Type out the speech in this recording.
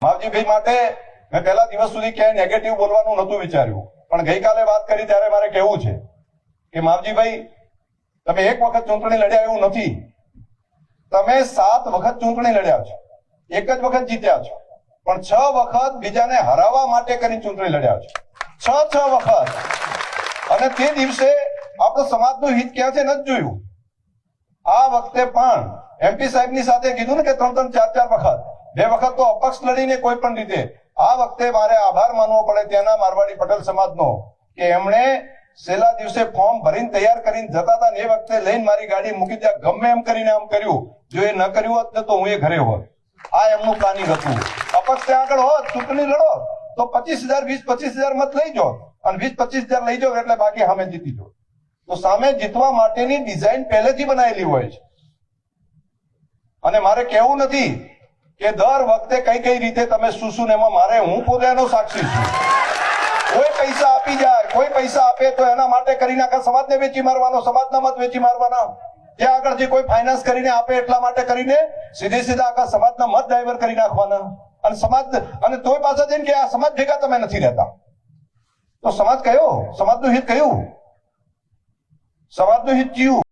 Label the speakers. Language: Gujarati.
Speaker 1: માવજીભાઈ માટે મેં પહેલા દિવસ સુધી ક્યાંય નેગેટિવ બોલવાનું નહોતું વિચાર્યું, પણ ગઈકાલે વાત કરી ત્યારે મારે કહેવું છે કે માવજીભાઈ, તમે એક વખત ચૂંટણી લડ્યા એવું નથી, તમે 7 વખત ચૂંટણી લડ્યા છો, એક જ વખત જીત્યા છો, પણ 6 વખત બીજાને હરાવવા માટે કરી ચૂંટણી લડ્યા છો, 6 વખત. અને તે દિવસે આપણો સમાજનું હિત ક્યાં છે નથી જોયું. આ વખતે પણ એમપી સાહેબની સાથે કીધું ને કે 3-3, 4-4 વખત, 2 વખત તો અપક્ષ લડીને કોઈ પણ રીતે. આ વખતે મારે આભાર માનવો પડે ત્યાંના મારવાડી પટેલ સમાજનો કે એમણે છેલ્લા દિવસે ફોર્મ ભરીને તૈયાર કરીને જતા હતા ને એ વખતે લઈને મારી ગાડી મૂકી ત્યાં ગમે એમ કરીને આમ કર્યું. જો એ ન કર્યું હોત ને તો હું એ ઘરે હોત. આ એમનું પ્લાનિંગ હતું. અપક્ષ ત્યાં આગળ હોત, ચૂંટણી લડો તો 25,000, 20-25,000 મત લઈ જાઓ અને 20-25,000 લઈ જાઓ એટલે બાકી સામે જીતી જાઓ. તો સામે જીતવા માટેની ડિઝાઇન પહેલેથી બનાવેલી હોય છે. અને મારે કહેવું નથી કે દર વખતે કઈ રીતે તમે શું એમાં મારે, હું પોતે એનો સાક્ષી છું. કોઈ પૈસા આપી જાય, કોઈ પૈસા આપે તો એના માટે કરીને આખા સમાજને વેચી મારવાનો, સમાજના મત વેચી મારવાના. ત્યાં આગળ જે કોઈ ફાઇનાન્સ કરીને આપે એટલા માટે કરીને સીધા આખા સમાજના મત ડાયવર્ટ કરી નાખવાના. અને સમાજ, અને તોય પાછા જઈને કે આ સમાજ ભેગા તમે નથી રહેતા. તો સમાજ કયો? સમાજનું હિત કયું? સમાજનું હિત કયું?